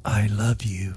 I love you.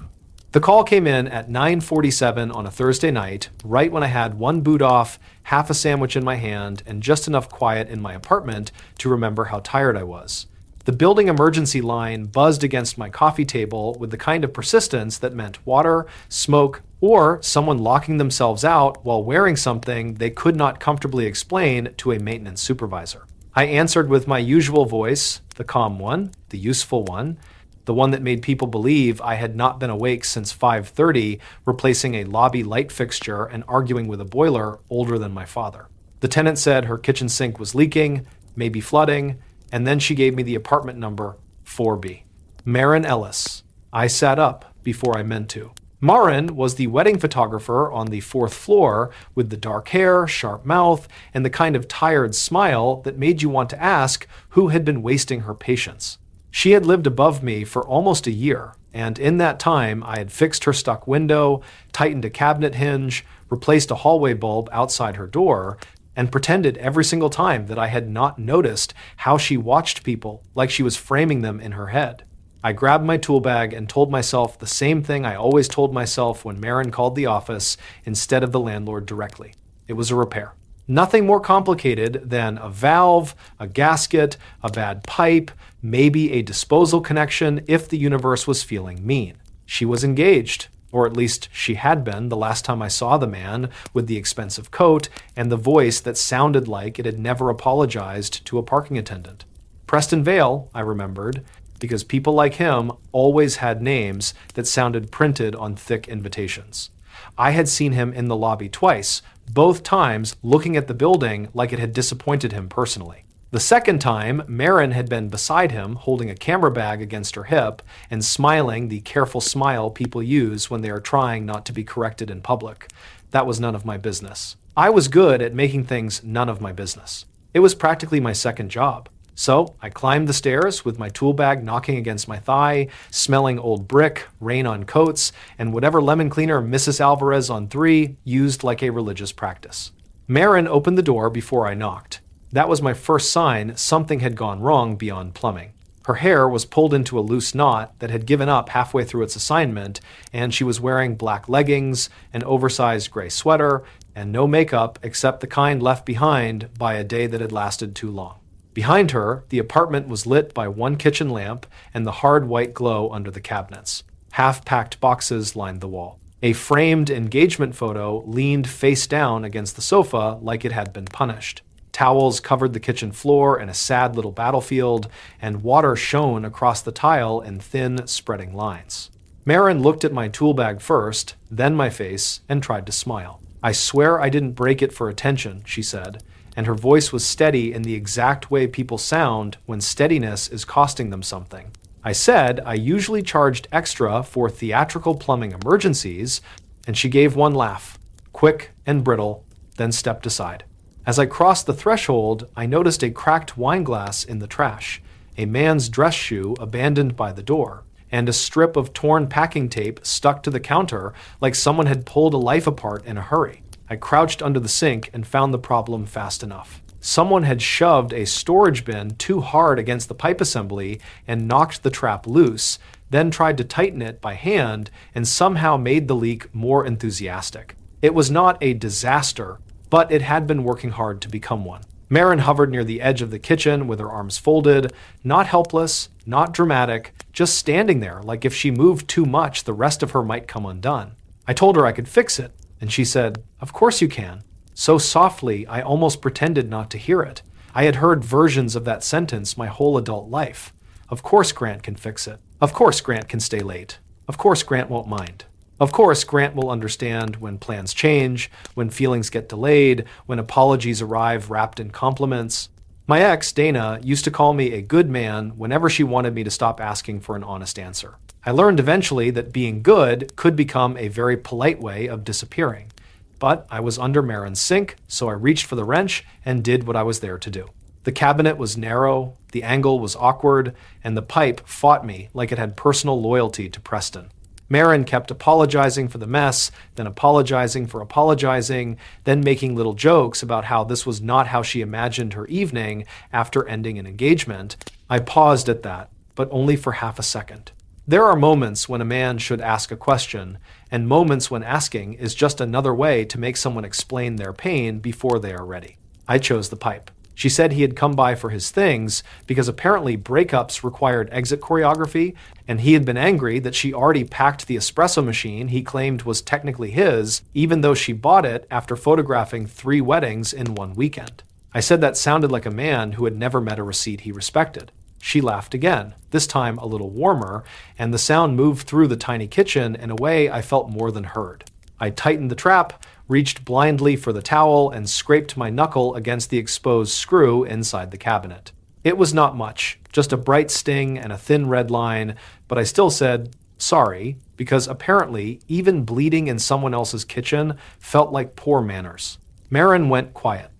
The call came in at 9:47 on a Thursday night, right when I had one boot off, half a sandwich in my hand, and just enough quiet in my apartment to remember how tired I was. The building emergency line buzzed against my coffee table with the kind of persistence that meant water, smoke, or someone locking themselves out while wearing something they could not comfortably explain to a maintenance supervisor. I answered with my usual voice, the calm one, the useful one, the one that made people believe I had not been awake since 5:30, replacing a lobby light fixture and arguing with a boiler older than my father. The tenant said her kitchen sink was leaking, maybe flooding, and then she gave me the apartment number 4B. Maren Ellis. I sat up before I meant to. Maren was the wedding photographer on the 4th floor with the dark hair, sharp mouth, and the kind of tired smile that made you want to ask who had been wasting her patience. She had lived above me for almost a year, and in that time I had fixed her stuck window, tightened a cabinet hinge, replaced a hallway bulb outside her door, and pretended every single time that I had not noticed how she watched people like she was framing them in her head. I grabbed my tool bag and told myself the same thing I always told myself when Maren called the office instead of the landlord directly. It was a repair. Nothing more complicated than a valve, a gasket, a bad pipe, maybe a disposal connection if the universe was feeling mean. She was engaged, or at least she had been the last time I saw the man with the expensive coat and the voice that sounded like it had never apologized to a parking attendant. Preston Vale, I remembered, because people like him always had names that sounded printed on thick invitations. I had seen him in the lobby twice, both times looking at the building like it had disappointed him personally. The second time, Maren had been beside him, holding a camera bag against her hip and smiling the careful smile people use when they are trying not to be corrected in public. That was none of my business. I was good at making things none of my business. It was practically my second job. So I climbed the stairs with my tool bag knocking against my thigh, smelling old brick, rain on coats, and whatever lemon cleaner Mrs. Alvarez on 3 used like a religious practice. Maren opened the door before I knocked. That was my first sign something had gone wrong beyond plumbing. Her hair was pulled into a loose knot that had given up halfway through its assignment, and she was wearing black leggings, an oversized gray sweater, and no makeup except the kind left behind by a day that had lasted too long. Behind her, the apartment was lit by one kitchen lamp and the hard white glow under the cabinets. Half-packed boxes lined the wall. A framed engagement photo leaned face down against the sofa like it had been punished. Towels covered the kitchen floor in a sad little battlefield, and water shone across the tile in thin, spreading lines. Maren looked at my tool bag first, then my face, and tried to smile. "I swear I didn't break it for attention," she said, and her voice was steady in the exact way people sound when steadiness is costing them something. I said I usually charged extra for theatrical plumbing emergencies, and she gave one laugh, quick and brittle, then stepped aside. As I crossed the threshold, I noticed a cracked wine glass in the trash, a man's dress shoe abandoned by the door, and a strip of torn packing tape stuck to the counter like someone had pulled a life apart in a hurry. I crouched under the sink and found the problem fast enough. Someone had shoved a storage bin too hard against the pipe assembly and knocked the trap loose, then tried to tighten it by hand and somehow made the leak more enthusiastic. It was not a disaster, but it had been working hard to become one. Maren hovered near the edge of the kitchen with her arms folded, not helpless, not dramatic, just standing there like if she moved too much, the rest of her might come undone. I told her I could fix it, and she said, "Of course you can." So softly, I almost pretended not to hear it. I had heard versions of that sentence my whole adult life. Of course Grant can fix it. Of course Grant can stay late. Of course Grant won't mind. Of course, Grant will understand when plans change, when feelings get delayed, when apologies arrive wrapped in compliments. My ex, Dana, used to call me a good man whenever she wanted me to stop asking for an honest answer. I learned eventually that being good could become a very polite way of disappearing. But I was under Maren's sink, so I reached for the wrench and did what I was there to do. The cabinet was narrow, the angle was awkward, and the pipe fought me like it had personal loyalty to Preston. Maren kept apologizing for the mess, then apologizing for apologizing, then making little jokes about how this was not how she imagined her evening after ending an engagement. I paused at that, but only for half a second. There are moments when a man should ask a question, and moments when asking is just another way to make someone explain their pain before they are ready. I chose the pipe. She said he had come by for his things because apparently breakups required exit choreography, and he had been angry that she already packed the espresso machine he claimed was technically his, even though she bought it after photographing 3 weddings in one weekend. I said that sounded like a man who had never met a receipt he respected. She laughed again, this time a little warmer, and the sound moved through the tiny kitchen in a way I felt more than heard. I tightened the trap, reached blindly for the towel, and scraped my knuckle against the exposed screw inside the cabinet. It was not much, just a bright sting and a thin red line, but I still said, sorry, because apparently even bleeding in someone else's kitchen felt like poor manners. Maren went quiet.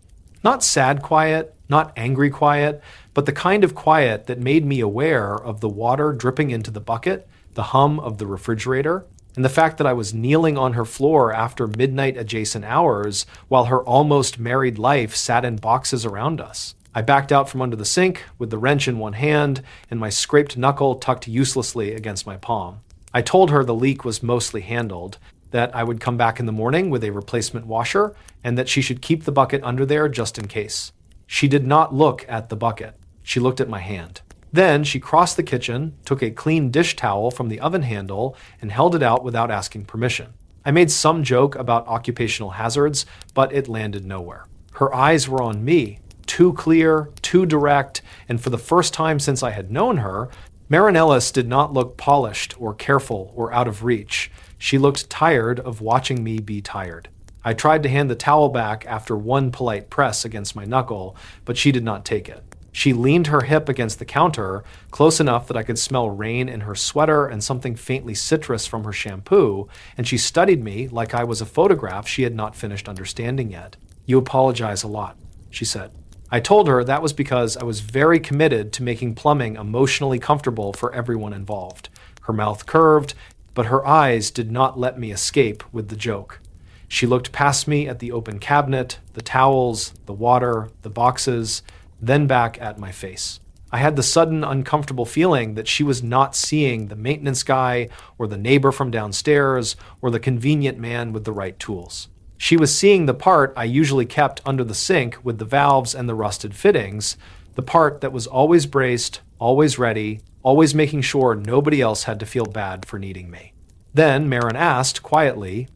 Not sad quiet, not angry quiet, but the kind of quiet that made me aware of the water dripping into the bucket, the hum of the refrigerator, and the fact that I was kneeling on her floor after midnight adjacent hours while her almost married life sat in boxes around us. I backed out from under the sink with the wrench in one hand and my scraped knuckle tucked uselessly against my palm. I told her the leak was mostly handled, that I would come back in the morning with a replacement washer, and that she should keep the bucket under there just in case. She did not look at the bucket. She looked at my hand. Then she crossed the kitchen, took a clean dish towel from the oven handle, and held it out without asking permission. I made some joke about occupational hazards, but it landed nowhere. Her eyes were on me, too clear, too direct, and for the first time since I had known her, Maren Ellis did not look polished or careful or out of reach. She looked tired of watching me be tired. I tried to hand the towel back after one polite press against my knuckle, but she did not take it. She leaned her hip against the counter, close enough that I could smell rain in her sweater and something faintly citrus from her shampoo, and she studied me like I was a photograph she had not finished understanding yet. "You apologize a lot," she said. I told her that was because I was very committed to making plumbing emotionally comfortable for everyone involved. Her mouth curved, but her eyes did not let me escape with the joke. She looked past me at the open cabinet, the towels, the water, the boxes, then back at my face. I had the sudden uncomfortable feeling that she was not seeing the maintenance guy or the neighbor from downstairs or the convenient man with the right tools. She was seeing the part I usually kept under the sink with the valves and the rusted fittings, the part that was always braced, always ready, always making sure nobody else had to feel bad for needing me. Then Maren asked quietly,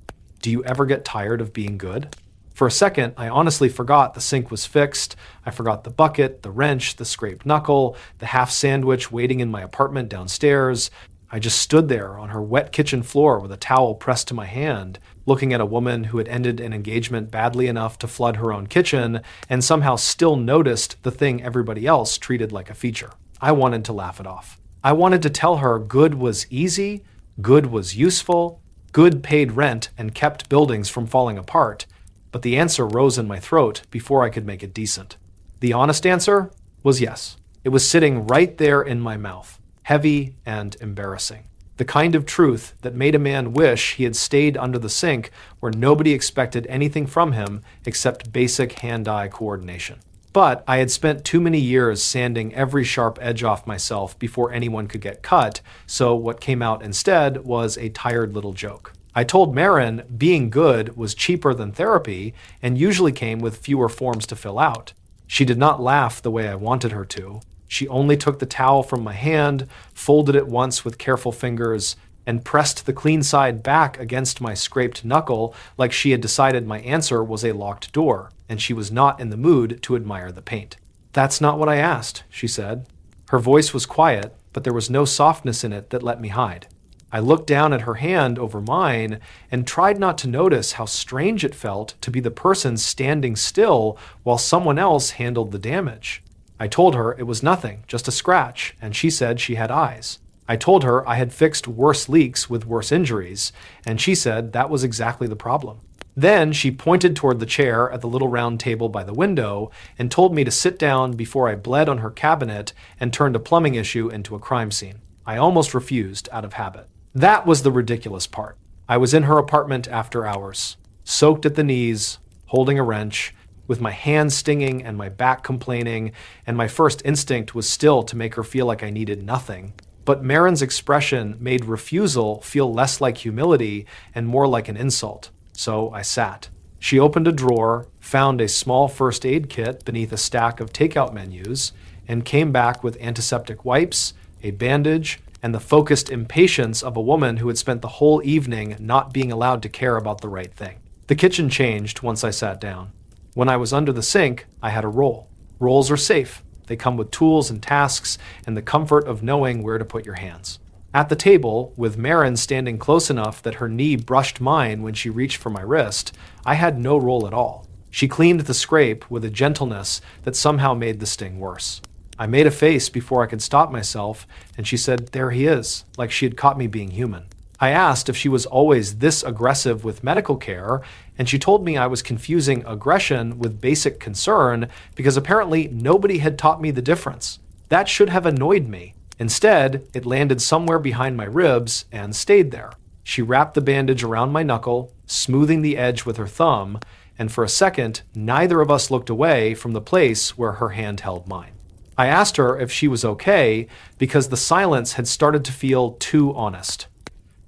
"Do you ever get tired of being good?" For a second, I honestly forgot the sink was fixed. I forgot the bucket, the wrench, the scraped knuckle, the half sandwich waiting in my apartment downstairs. I just stood there on her wet kitchen floor with a towel pressed to my hand, looking at a woman who had ended an engagement badly enough to flood her own kitchen and somehow still noticed the thing everybody else treated like a feature. I wanted to laugh it off. I wanted to tell her good was easy, good was useful, good paid rent and kept buildings from falling apart. But the answer rose in my throat before I could make it decent. The honest answer was yes. It was sitting right there in my mouth, heavy and embarrassing. The kind of truth that made a man wish he had stayed under the sink where nobody expected anything from him except basic hand-eye coordination. But I had spent too many years sanding every sharp edge off myself before anyone could get cut, so what came out instead was a tired little joke. I told Maren being good was cheaper than therapy and usually came with fewer forms to fill out. She did not laugh the way I wanted her to. She only took the towel from my hand, folded it once with careful fingers, and pressed the clean side back against my scraped knuckle like she had decided my answer was a locked door, and she was not in the mood to admire the paint. "That's not what I asked," she said. Her voice was quiet, but there was no softness in it that let me hide. I looked down at her hand over mine and tried not to notice how strange it felt to be the person standing still while someone else handled the damage. I told her it was nothing, just a scratch, and she said she had eyes. I told her I had fixed worse leaks with worse injuries, and she said that was exactly the problem. Then she pointed toward the chair at the little round table by the window and told me to sit down before I bled on her cabinet and turned a plumbing issue into a crime scene. I almost refused out of habit. That was the ridiculous part. I was in her apartment after hours, soaked at the knees, holding a wrench, with my hands stinging and my back complaining, and my first instinct was still to make her feel like I needed nothing. But Maren's expression made refusal feel less like humility and more like an insult. So I sat. She opened a drawer, found a small first aid kit beneath a stack of takeout menus, and came back with antiseptic wipes, a bandage, and the focused impatience of a woman who had spent the whole evening not being allowed to care about the right thing. The kitchen changed once I sat down. When I was under the sink, I had a role. Roles are safe. They come with tools and tasks and the comfort of knowing where to put your hands. At the table, with Maren standing close enough that her knee brushed mine when she reached for my wrist, I had no role at all. She cleaned the scrape with a gentleness that somehow made the sting worse. I made a face before I could stop myself, and she said, "There he is," like she had caught me being human. I asked if she was always this aggressive with medical care, and she told me I was confusing aggression with basic concern because apparently nobody had taught me the difference. That should have annoyed me. Instead, it landed somewhere behind my ribs and stayed there. She wrapped the bandage around my knuckle, smoothing the edge with her thumb, and for a second, neither of us looked away from the place where her hand held mine. I asked her if she was okay because the silence had started to feel too honest.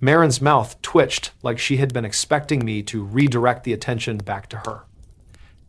Maren's mouth twitched like she had been expecting me to redirect the attention back to her.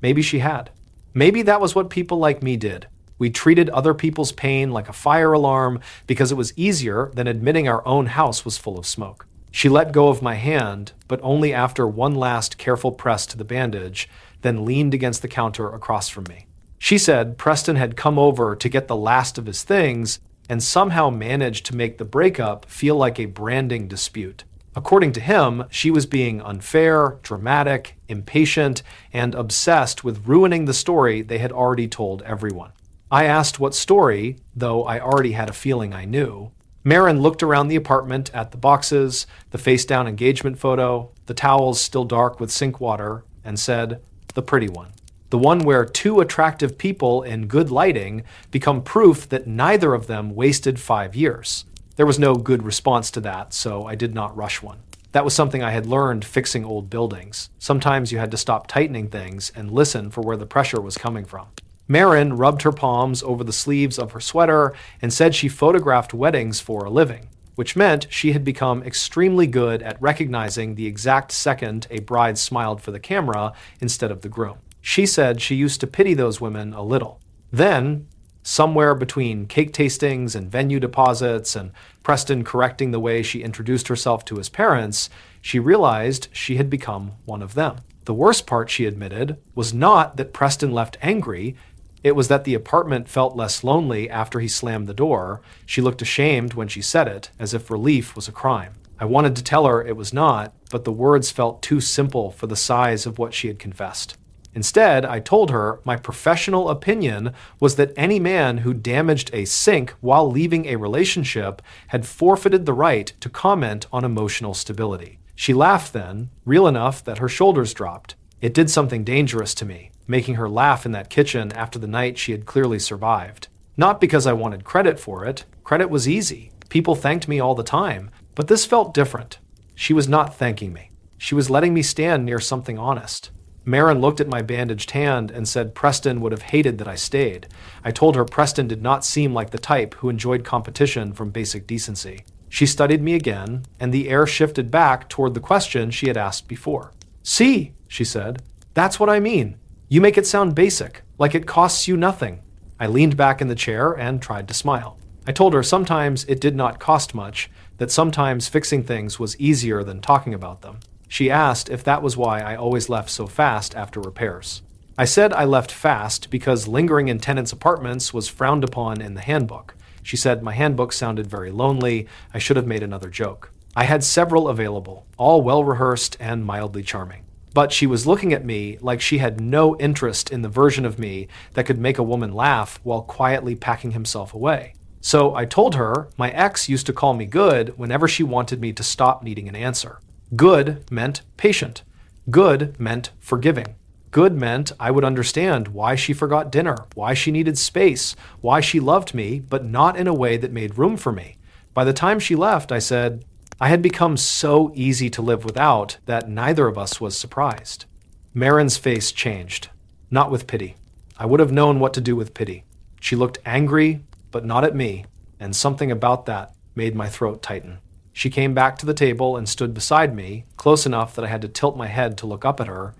Maybe she had. Maybe that was what people like me did. We treated other people's pain like a fire alarm because it was easier than admitting our own house was full of smoke. She let go of my hand, but only after one last careful press to the bandage, then leaned against the counter across from me. She said Preston had come over to get the last of his things and somehow managed to make the breakup feel like a branding dispute. According to him, she was being unfair, dramatic, impatient, and obsessed with ruining the story they had already told everyone. I asked what story, though I already had a feeling I knew. Maren looked around the apartment at the boxes, the face-down engagement photo, the towels still dark with sink water, and said, "The pretty one. The one where two attractive people in good lighting become proof that neither of them wasted 5 years." There was no good response to that, so I did not rush one. That was something I had learned fixing old buildings. Sometimes you had to stop tightening things and listen for where the pressure was coming from. Maren rubbed her palms over the sleeves of her sweater and said she photographed weddings for a living, which meant she had become extremely good at recognizing the exact second a bride smiled for the camera instead of the groom. She said she used to pity those women a little. Then, somewhere between cake tastings and venue deposits and Preston correcting the way she introduced herself to his parents, she realized she had become one of them. The worst part, she admitted, was not that Preston left angry. It was that the apartment felt less lonely after he slammed the door. She looked ashamed when she said it, as if relief was a crime. I wanted to tell her it was not, but the words felt too simple for the size of what she had confessed. Instead, I told her my professional opinion was that any man who damaged a sink while leaving a relationship had forfeited the right to comment on emotional stability. She laughed then, real enough that her shoulders dropped. It did something dangerous to me, making her laugh in that kitchen after the night she had clearly survived. Not because I wanted credit for it. Credit was easy. People thanked me all the time, but this felt different. She was not thanking me. She was letting me stand near something honest. Maren looked at my bandaged hand and said Preston would have hated that I stayed. I told her Preston did not seem like the type who enjoyed competition from basic decency. She studied me again, and the air shifted back toward the question she had asked before. "See," she said, "that's what I mean. You make it sound basic, like it costs you nothing." I leaned back in the chair and tried to smile. I told her sometimes it did not cost much, that sometimes fixing things was easier than talking about them. She asked if that was why I always left so fast after repairs. I said I left fast because lingering in tenants' apartments was frowned upon in the handbook. She said my handbook sounded very lonely. I should have made another joke. I had several available, all well-rehearsed and mildly charming. But she was looking at me like she had no interest in the version of me that could make a woman laugh while quietly packing himself away. So I told her my ex used to call me good whenever she wanted me to stop needing an answer. Good meant patient. Good meant forgiving. Good meant I would understand why she forgot dinner, why she needed space, why she loved me, but not in a way that made room for me. By the time she left, I said, I had become so easy to live without that neither of us was surprised. Maren's face changed, not with pity. I would have known what to do with pity. She looked angry, but not at me, and something about that made my throat tighten. She came back to the table and stood beside me, close enough that I had to tilt my head to look up at her.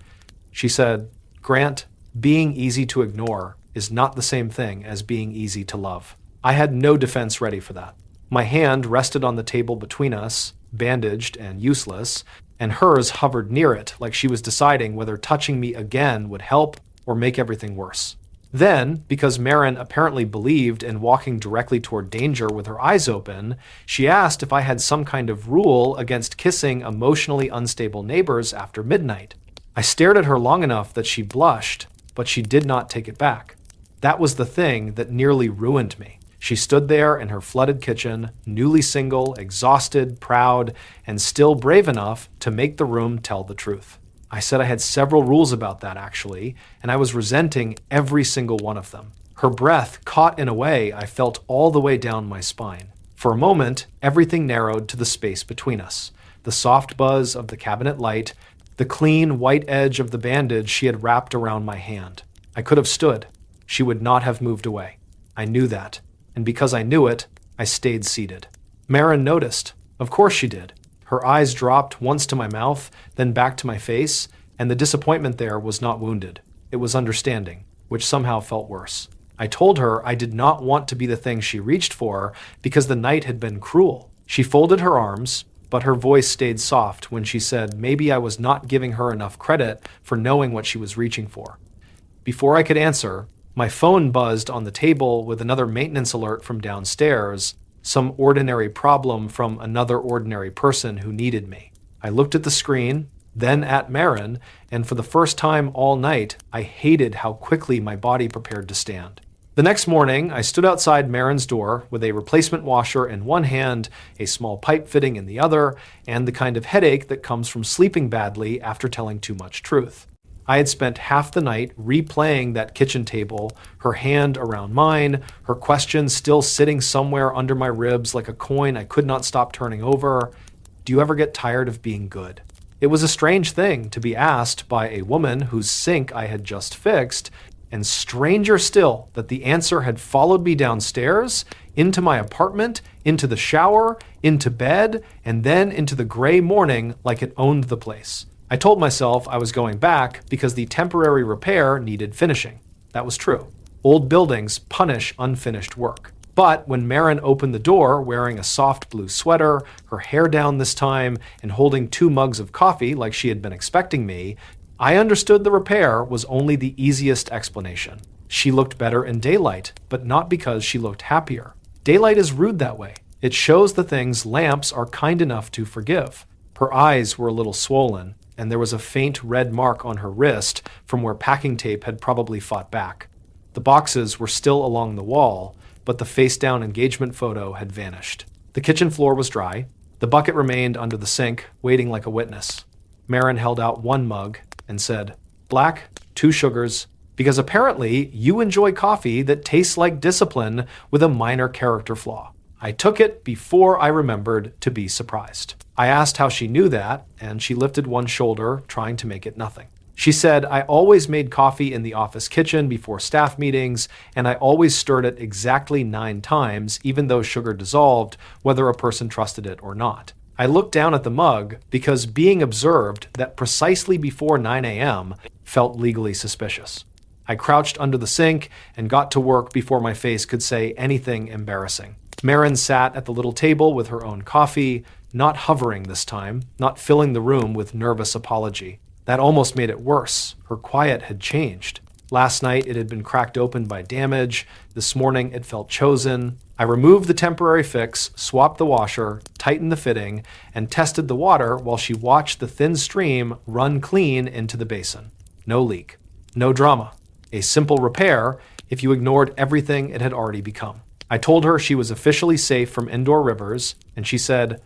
She said, "Grant, being easy to ignore is not the same thing as being easy to love." I had no defense ready for that. My hand rested on the table between us, bandaged and useless, and hers hovered near it like she was deciding whether touching me again would help or make everything worse. Then, because Maren apparently believed in walking directly toward danger with her eyes open, she asked if I had some kind of rule against kissing emotionally unstable neighbors after midnight. I stared at her long enough that she blushed, but she did not take it back. That was the thing that nearly ruined me. She stood there in her flooded kitchen, newly single, exhausted, proud, and still brave enough to make the room tell the truth. I said I had several rules about that, actually, and I was resenting every single one of them. Her breath caught in a way I felt all the way down my spine. For a moment, everything narrowed to the space between us. The soft buzz of the cabinet light, the clean white edge of the bandage she had wrapped around my hand. I could have stood. She would not have moved away. I knew that, and because I knew it, I stayed seated. Maren noticed. Of course she did. Her eyes dropped once to my mouth, then back to my face, and the disappointment there was not wounded. It was understanding, which somehow felt worse. I told her I did not want to be the thing she reached for because the night had been cruel. She folded her arms, but her voice stayed soft when she said maybe I was not giving her enough credit for knowing what she was reaching for. Before I could answer, my phone buzzed on the table with another maintenance alert from downstairs, some ordinary problem from another ordinary person who needed me. I looked at the screen, then at Maren, and for the first time all night, I hated how quickly my body prepared to stand. The next morning, I stood outside Maren's door with a replacement washer in one hand, a small pipe fitting in the other, and the kind of headache that comes from sleeping badly after telling too much truth. I had spent half the night replaying that kitchen table, her hand around mine, her question still sitting somewhere under my ribs like a coin I could not stop turning over. Do you ever get tired of being good? It was a strange thing to be asked by a woman whose sink I had just fixed, and stranger still that the answer had followed me downstairs, into my apartment, into the shower, into bed, and then into the gray morning like it owned the place. I told myself I was going back because the temporary repair needed finishing. That was true. Old buildings punish unfinished work. But when Maren opened the door wearing a soft blue sweater, her hair down this time, and holding 2 mugs of coffee like she had been expecting me, I understood the repair was only the easiest explanation. She looked better in daylight, but not because she looked happier. Daylight is rude that way. It shows the things lamps are kind enough to forgive. Her eyes were a little swollen, and there was a faint red mark on her wrist from where packing tape had probably fought back. The boxes were still along the wall, but the face-down engagement photo had vanished. The kitchen floor was dry. The bucket remained under the sink, waiting like a witness. Maren held out 1 mug and said, "Black, 2 sugars, because apparently you enjoy coffee that tastes like discipline with a minor character flaw." I took it before I remembered to be surprised. I asked how she knew that, and she lifted one shoulder, trying to make it nothing. She said, "I always made coffee in the office kitchen before staff meetings, and I always stirred it exactly 9 times, even though sugar dissolved, whether a person trusted it or not." I looked down at the mug because being observed that precisely before 9 a.m. felt legally suspicious. I crouched under the sink and got to work before my face could say anything embarrassing. Maren sat at the little table with her own coffee, not hovering this time, not filling the room with nervous apology. That almost made it worse. Her quiet had changed. Last night it had been cracked open by damage. This morning it felt chosen. I removed the temporary fix, swapped the washer, tightened the fitting, and tested the water while she watched the thin stream run clean into the basin. No leak. No drama. A simple repair if you ignored everything it had already become. I told her she was officially safe from indoor rivers, and she said,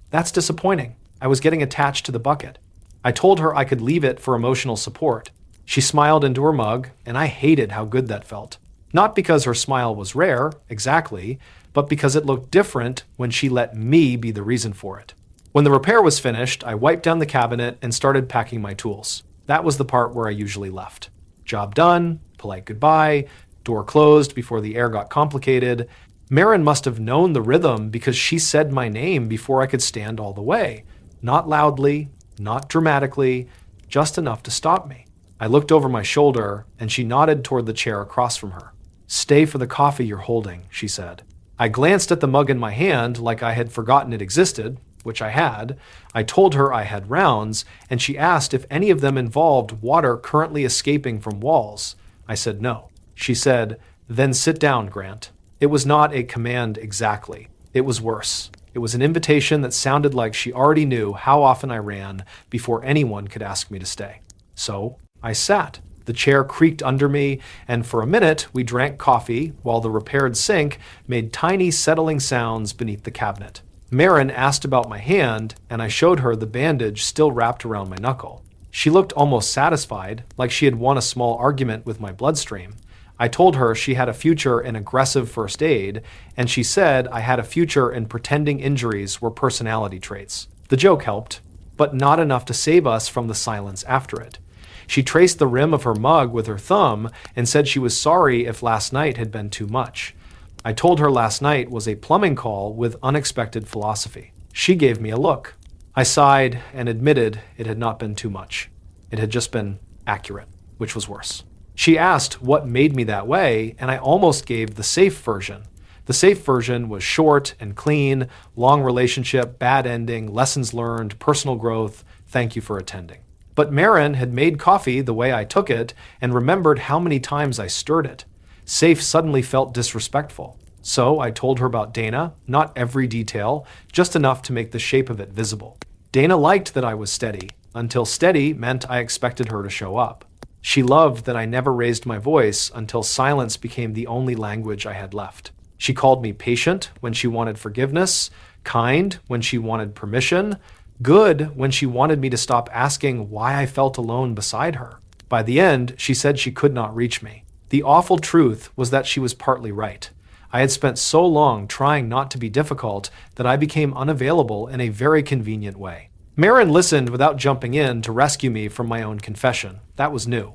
"That's disappointing. I was getting attached to the bucket." I told her I could leave it for emotional support. She smiled into her mug, and I hated how good that felt. Not because her smile was rare, exactly, but because it looked different when she let me be the reason for it. When the repair was finished, I wiped down the cabinet and started packing my tools. That was the part where I usually left. Job done, polite goodbye, door closed before the air got complicated. Maren must have known the rhythm because she said my name before I could stand all the way. Not loudly, not dramatically, just enough to stop me. I looked over my shoulder, and she nodded toward the chair across from her. "Stay for the coffee you're holding," she said. I glanced at the mug in my hand like I had forgotten it existed, which I had. I told her I had rounds, and she asked if any of them involved water currently escaping from walls. I said no. She said, "Then sit down, Grant." It was not a command exactly. It was worse. It was an invitation that sounded like she already knew how often I ran before anyone could ask me to stay. So I sat. The chair creaked under me, and for a minute we drank coffee while the repaired sink made tiny settling sounds beneath the cabinet. Maren asked about my hand, and I showed her the bandage still wrapped around my knuckle. She looked almost satisfied, like she had won a small argument with my bloodstream. I told her she had a future in aggressive first aid, and she said I had a future in pretending injuries were personality traits. The joke helped, but not enough to save us from the silence after it. She traced the rim of her mug with her thumb and said she was sorry if last night had been too much. I told her last night was a plumbing call with unexpected philosophy. She gave me a look. I sighed and admitted it had not been too much. It had just been accurate, which was worse. She asked what made me that way, and I almost gave the safe version. The safe version was short and clean, long relationship, bad ending, lessons learned, personal growth, thank you for attending. But Maren had made coffee the way I took it and remembered how many times I stirred it. Safe suddenly felt disrespectful. So I told her about Dana, not every detail, just enough to make the shape of it visible. Dana liked that I was steady, until steady meant I expected her to show up. She loved that I never raised my voice until silence became the only language I had left. She called me patient when she wanted forgiveness, kind when she wanted permission, good when she wanted me to stop asking why I felt alone beside her. By the end, she said she could not reach me. The awful truth was that she was partly right. I had spent so long trying not to be difficult that I became unavailable in a very convenient way. Maren listened without jumping in to rescue me from my own confession. That was new.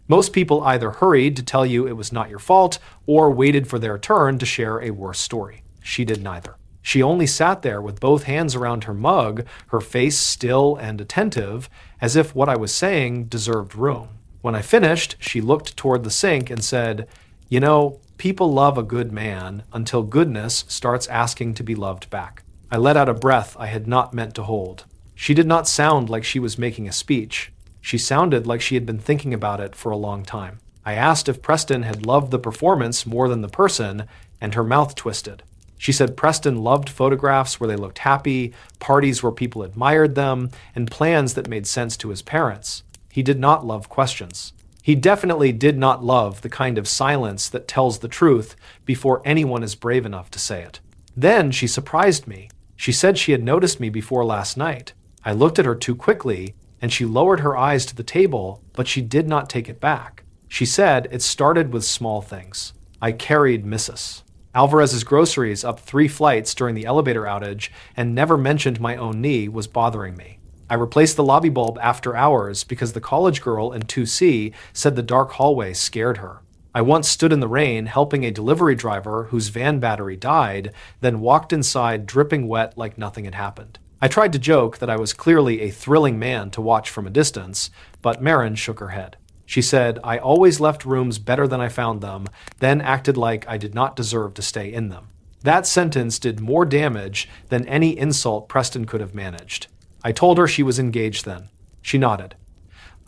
Most people either hurried to tell you it was not your fault or waited for their turn to share a worse story. She did neither. She only sat there with both hands around her mug, her face still and attentive, as if what I was saying deserved room. When I finished, she looked toward the sink and said, "You know, people love a good man until goodness starts asking to be loved back." I let out a breath I had not meant to hold. She did not sound like she was making a speech. She sounded like she had been thinking about it for a long time. I asked if Preston had loved the performance more than the person, and her mouth twisted. She said Preston loved photographs where they looked happy, parties where people admired them, and plans that made sense to his parents. He did not love questions. He definitely did not love the kind of silence that tells the truth before anyone is brave enough to say it. Then she surprised me. She said she had noticed me before last night. I looked at her too quickly, and she lowered her eyes to the table, but she did not take it back. She said it started with small things. I carried Mrs. Alvarez's groceries up 3 flights during the elevator outage and never mentioned my own knee was bothering me. I replaced the lobby bulb after hours because the college girl in 2C said the dark hallway scared her. I once stood in the rain helping a delivery driver whose van battery died, then walked inside dripping wet like nothing had happened. I tried to joke that I was clearly a thrilling man to watch from a distance, but Maren shook her head. She said, I always left rooms better than I found them, then acted like I did not deserve to stay in them. That sentence did more damage than any insult Preston could have managed. I told her she was engaged then. She nodded.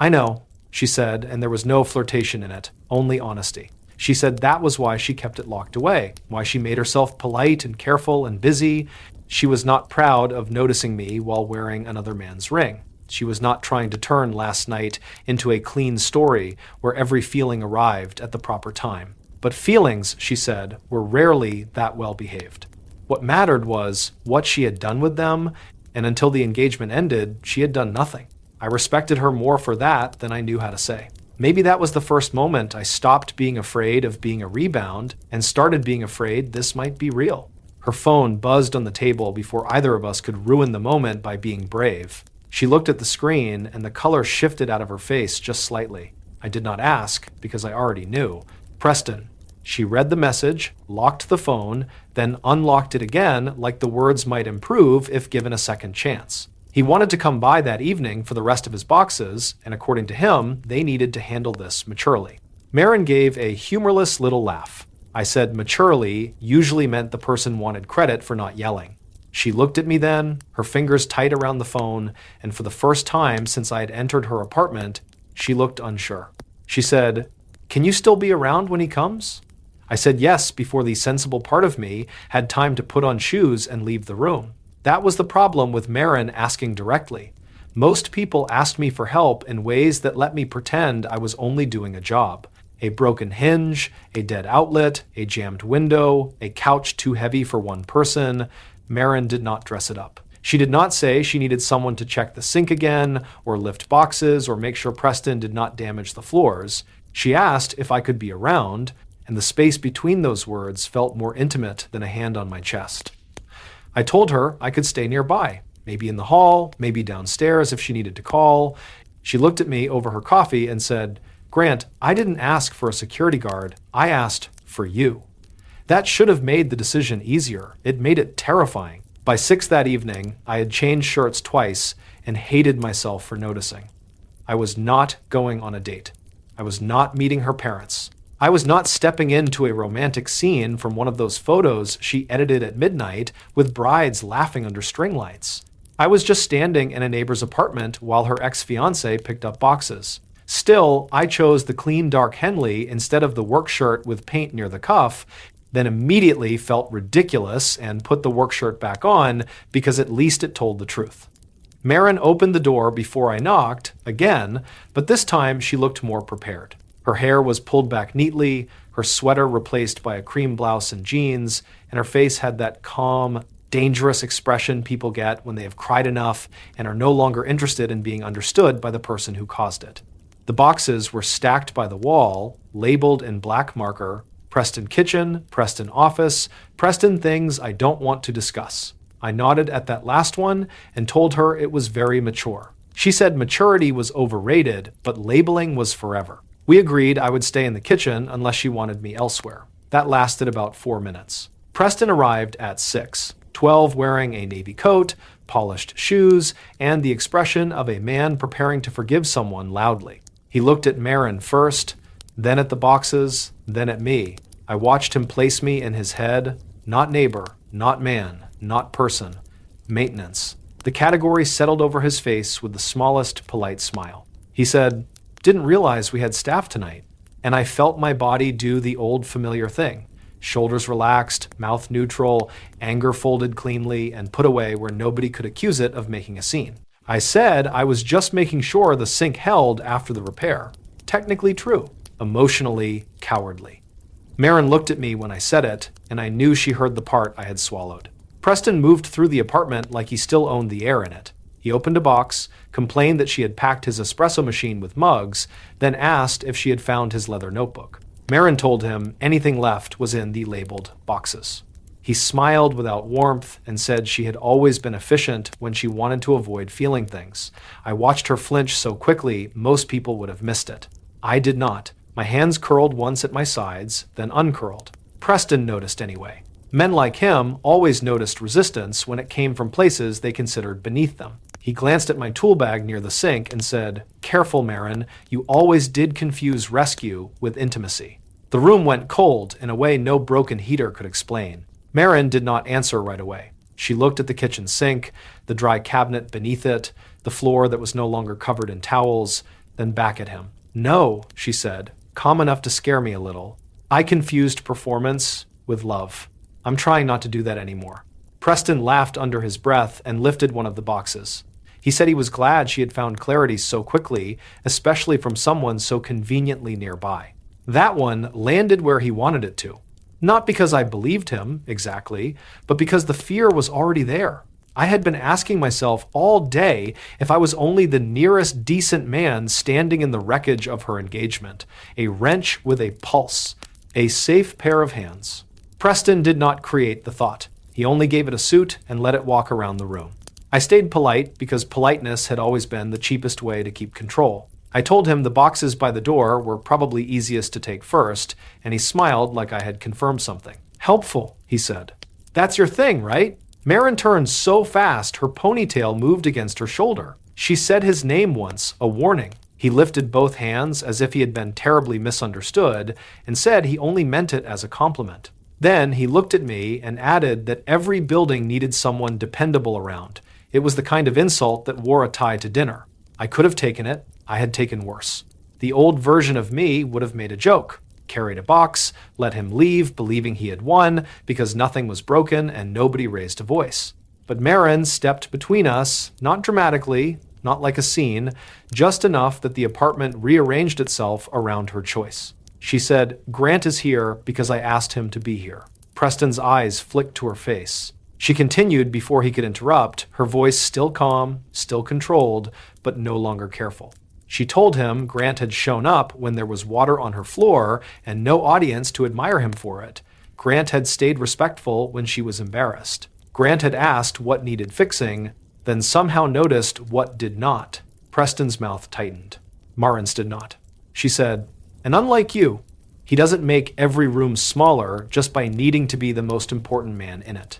I know, she said, and there was no flirtation in it, only honesty. She said that was why she kept it locked away, why she made herself polite and careful and busy. She was not proud of noticing me while wearing another man's ring. She was not trying to turn last night into a clean story where every feeling arrived at the proper time. But feelings, she said, were rarely that well behaved. What mattered was what she had done with them, and until the engagement ended, she had done nothing. I respected her more for that than I knew how to say. Maybe that was the first moment I stopped being afraid of being a rebound and started being afraid this might be real. Her phone buzzed on the table before either of us could ruin the moment by being brave. She looked at the screen and the color shifted out of her face just slightly. I did not ask because I already knew. Preston, She read the message, locked the phone, then unlocked it again like the words might improve if given a second chance. He wanted to come by that evening for the rest of his boxes, and according to him, they needed to handle this maturely. Maren gave a humorless little laugh. I said maturely usually meant the person wanted credit for not yelling. She looked at me then, her fingers tight around the phone, and for the first time since I had entered her apartment, she looked unsure. She said, "Can you still be around when he comes?" I said yes before the sensible part of me had time to put on shoes and leave the room. That was the problem with Maren asking directly. Most people asked me for help in ways that let me pretend I was only doing a job. A broken hinge, a dead outlet, a jammed window, a couch too heavy for one person. Maren did not dress it up. She did not say she needed someone to check the sink again, or lift boxes, or make sure Preston did not damage the floors. She asked if I could be around, and the space between those words felt more intimate than a hand on my chest. I told her I could stay nearby, maybe in the hall, maybe downstairs if she needed to call. She looked at me over her coffee and said, "Grant, I didn't ask for a security guard. I asked for you." That should have made the decision easier. It made it terrifying. By 6 that evening, I had changed shirts twice and hated myself for noticing. I was not going on a date. I was not meeting her parents. I was not stepping into a romantic scene from one of those photos she edited at midnight with brides laughing under string lights. I was just standing in a neighbor's apartment while her ex-fiancé picked up boxes. Still, I chose the clean dark Henley instead of the work shirt with paint near the cuff, then immediately felt ridiculous and put the work shirt back on because at least it told the truth. Maren opened the door before I knocked, again, but this time she looked more prepared. Her hair was pulled back neatly, her sweater replaced by a cream blouse and jeans, and her face had that calm, dangerous expression people get when they have cried enough and are no longer interested in being understood by the person who caused it. The boxes were stacked by the wall, labeled in black marker, Preston Kitchen, Preston Office, Preston Things I Don't Want to Discuss. I nodded at that last one and told her it was very mature. She said maturity was overrated, but labeling was forever. We agreed I would stay in the kitchen unless she wanted me elsewhere. That lasted about 4 minutes. Preston arrived at 6, 12 wearing a navy coat, polished shoes, and the expression of a man preparing to forgive someone loudly. He looked at Maren first, then at the boxes, then at me. I watched him place me in his head, not neighbor, not man, not person, maintenance. The category settled over his face with the smallest polite smile. He said, "Didn't realize we had staff tonight." And I felt my body do the old familiar thing. Shoulders relaxed, mouth neutral, anger folded cleanly and put away where nobody could accuse it of making a scene. I said I was just making sure the sink held after the repair. Technically true, emotionally cowardly. Maren looked at me when I said it, and I knew she heard the part I had swallowed. Preston moved through the apartment like he still owned the air in it. He opened a box, complained that she had packed his espresso machine with mugs, then asked if she had found his leather notebook. Maren told him anything left was in the labeled boxes. He smiled without warmth and said she had always been efficient when she wanted to avoid feeling things. I watched her flinch so quickly, most people would have missed it. I did not. My hands curled once at my sides, then uncurled. Preston noticed anyway. Men like him always noticed resistance when it came from places they considered beneath them. He glanced at my tool bag near the sink and said, "Careful, Maren, you always did confuse rescue with intimacy." The room went cold in a way no broken heater could explain. Maren did not answer right away. She looked at the kitchen sink, the dry cabinet beneath it, the floor that was no longer covered in towels, then back at him. "No," she said, calm enough to scare me a little. "I confused performance with love. I'm trying not to do that anymore." Preston laughed under his breath and lifted one of the boxes. He said he was glad she had found clarity so quickly, especially from someone so conveniently nearby. That one landed where he wanted it to. Not because I believed him, exactly, but because the fear was already there. I had been asking myself all day if I was only the nearest decent man standing in the wreckage of her engagement, a wrench with a pulse, a safe pair of hands. Preston did not create the thought. He only gave it a suit and let it walk around the room. I stayed polite because politeness had always been the cheapest way to keep control. I told him the boxes by the door were probably easiest to take first, and he smiled like I had confirmed something. Helpful, he said. That's your thing, right? Maren turned so fast her ponytail moved against her shoulder. She said his name once, a warning. He lifted both hands as if he had been terribly misunderstood and said he only meant it as a compliment. Then he looked at me and added that every building needed someone dependable around. It was the kind of insult that wore a tie to dinner. I could have taken it. I had taken worse. The old version of me would have made a joke, carried a box, let him leave believing he had won because nothing was broken and nobody raised a voice. But Maren stepped between us, not dramatically, not like a scene, just enough that the apartment rearranged itself around her choice. She said, "Grant is here because I asked him to be here." Preston's eyes flicked to her face. She continued before he could interrupt, her voice still calm, still controlled, but no longer careful. She told him Grant had shown up when there was water on her floor and no audience to admire him for it. Grant had stayed respectful when she was embarrassed. Grant had asked what needed fixing, then somehow noticed what did not. Preston's mouth tightened. Maren's did not. She said, "And unlike you, he doesn't make every room smaller just by needing to be the most important man in it."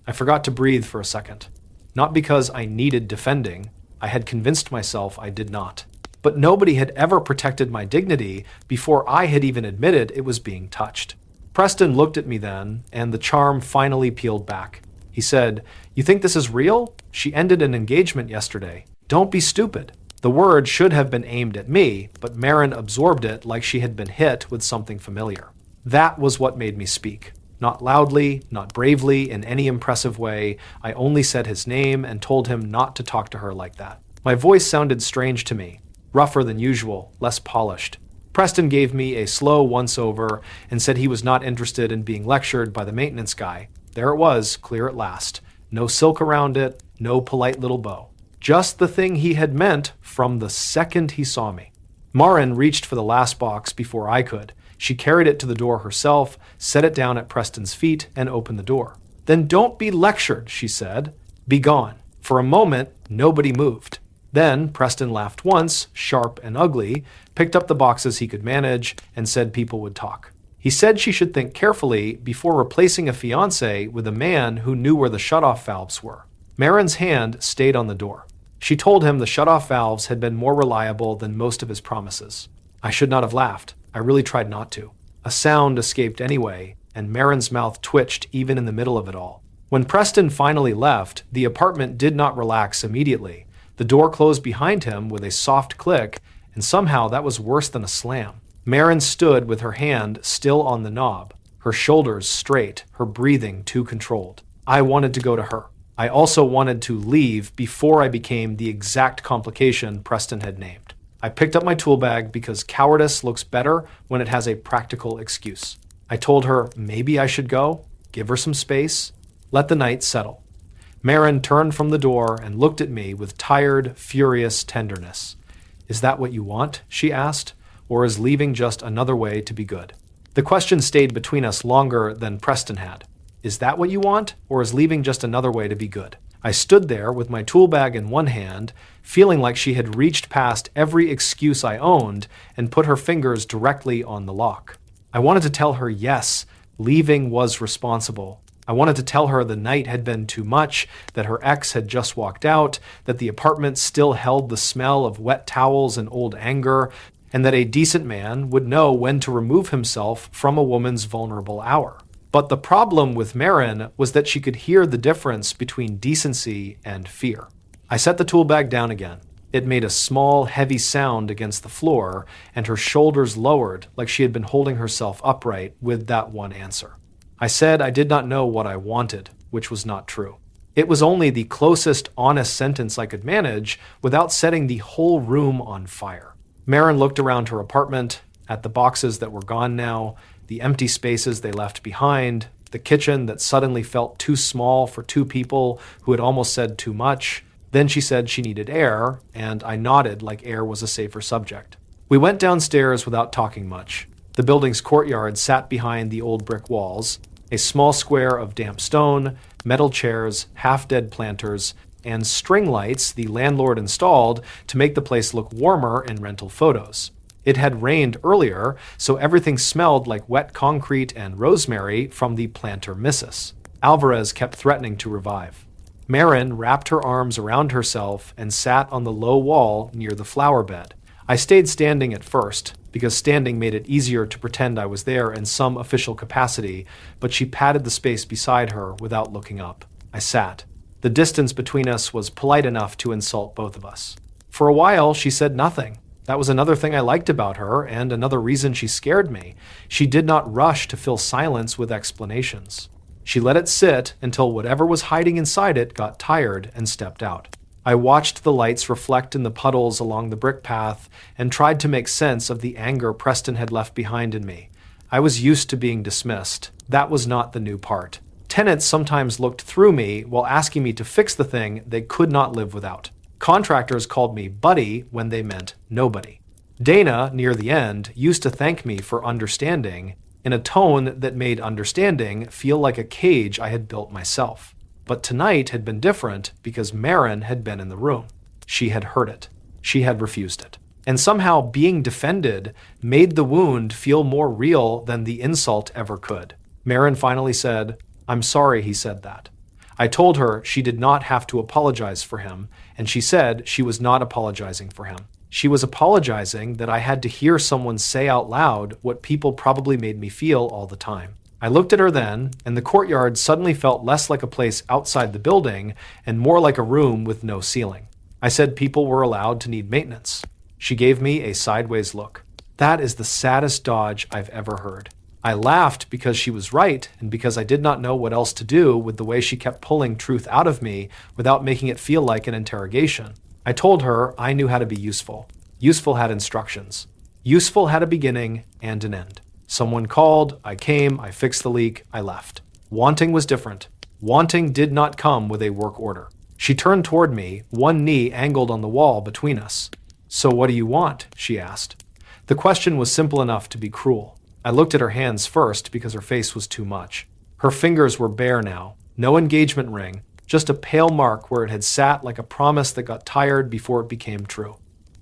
I forgot to breathe for a second. Not because I needed defending. I had convinced myself I did not. But nobody had ever protected my dignity before I had even admitted it was being touched. Preston looked at me then, and the charm finally peeled back. He said, "You think this is real? She ended an engagement yesterday. Don't be stupid." The word should have been aimed at me, but Maren absorbed it like she had been hit with something familiar. That was what made me speak. Not loudly, not bravely, in any impressive way. I only said his name and told him not to talk to her like that. My voice sounded strange to me, rougher than usual, less polished. Preston gave me a slow once-over and said he was not interested in being lectured by the maintenance guy. There it was, clear at last. No silk around it, no polite little bow. Just the thing he had meant from the second he saw me. Maren reached for the last box before I could. She carried it to the door herself, set it down at Preston's feet, and opened the door. "Then don't be lectured," she said. "Be gone." For a moment, nobody moved. Then Preston laughed once, sharp and ugly, picked up the boxes he could manage, and said people would talk. He said she should think carefully before replacing a fiancé with a man who knew where the shutoff valves were. Maren's hand stayed on the door. She told him the shutoff valves had been more reliable than most of his promises. I should not have laughed. I really tried not to. A sound escaped anyway, and Maren's mouth twitched even in the middle of it all. When Preston finally left, the apartment did not relax immediately. The door closed behind him with a soft click, and somehow that was worse than a slam. Maren stood with her hand still on the knob, her shoulders straight, her breathing too controlled. I wanted to go to her. I also wanted to leave before I became the exact complication Preston had named. I picked up my tool bag because cowardice looks better when it has a practical excuse. I told her maybe I should go, give her some space, let the night settle. Maren turned from the door and looked at me with tired, furious tenderness. "Is that what you want?" she asked, "or is leaving just another way to be good?" The question stayed between us longer than Preston had. Is that what you want, or is leaving just another way to be good? I stood there with my tool bag in one hand, feeling like she had reached past every excuse I owned and put her fingers directly on the lock. I wanted to tell her yes, leaving was responsible. I wanted to tell her the night had been too much, that her ex had just walked out, that the apartment still held the smell of wet towels and old anger, and that a decent man would know when to remove himself from a woman's vulnerable hour. But the problem with Maren was that she could hear the difference between decency and fear. I set the tool bag down again. It made a small, heavy sound against the floor, and her shoulders lowered like she had been holding herself upright with that one answer. I said I did not know what I wanted, which was not true. It was only the closest honest sentence I could manage without setting the whole room on fire. Maren looked around her apartment, at the boxes that were gone now, the empty spaces they left behind, the kitchen that suddenly felt too small for two people who had almost said too much. Then she said she needed air, and I nodded like air was a safer subject. We went downstairs without talking much. The building's courtyard sat behind the old brick walls, a small square of damp stone, metal chairs, half-dead planters, and string lights the landlord installed to make the place look warmer in rental photos. It had rained earlier, so everything smelled like wet concrete and rosemary from the plantar missus. Alvarez kept threatening to revive. Maren wrapped her arms around herself and sat on the low wall near the flower bed. I stayed standing at first, because standing made it easier to pretend I was there in some official capacity, but she patted the space beside her without looking up. I sat. The distance between us was polite enough to insult both of us. For a while, she said nothing. That was another thing I liked about her, and another reason she scared me. She did not rush to fill silence with explanations. She let it sit until whatever was hiding inside it got tired and stepped out. I watched the lights reflect in the puddles along the brick path and tried to make sense of the anger Preston had left behind in me. I was used to being dismissed. That was not the new part. Tenants sometimes looked through me while asking me to fix the thing they could not live without. Contractors called me buddy when they meant nobody. Dana, near the end, used to thank me for understanding in a tone that made understanding feel like a cage I had built myself. But tonight had been different because Maren had been in the room. She had heard it. She had refused it. And somehow being defended made the wound feel more real than the insult ever could. Maren finally said, "I'm sorry he said that." I told her she did not have to apologize for him, and she said she was not apologizing for him. She was apologizing that I had to hear someone say out loud what people probably made me feel all the time. I looked at her then, and the courtyard suddenly felt less like a place outside the building and more like a room with no ceiling. I said people were allowed to need maintenance. She gave me a sideways look. That is the saddest dodge I've ever heard. I laughed because she was right and because I did not know what else to do with the way she kept pulling truth out of me without making it feel like an interrogation. I told her I knew how to be useful. Useful had instructions. Useful had a beginning and an end. Someone called, I came, I fixed the leak, I left. Wanting was different. Wanting did not come with a work order. She turned toward me, one knee angled on the wall between us. "So what do you want?" she asked. The question was simple enough to be cruel. I looked at her hands first because her face was too much. Her fingers were bare now, no engagement ring, just a pale mark where it had sat like a promise that got tired before it became true.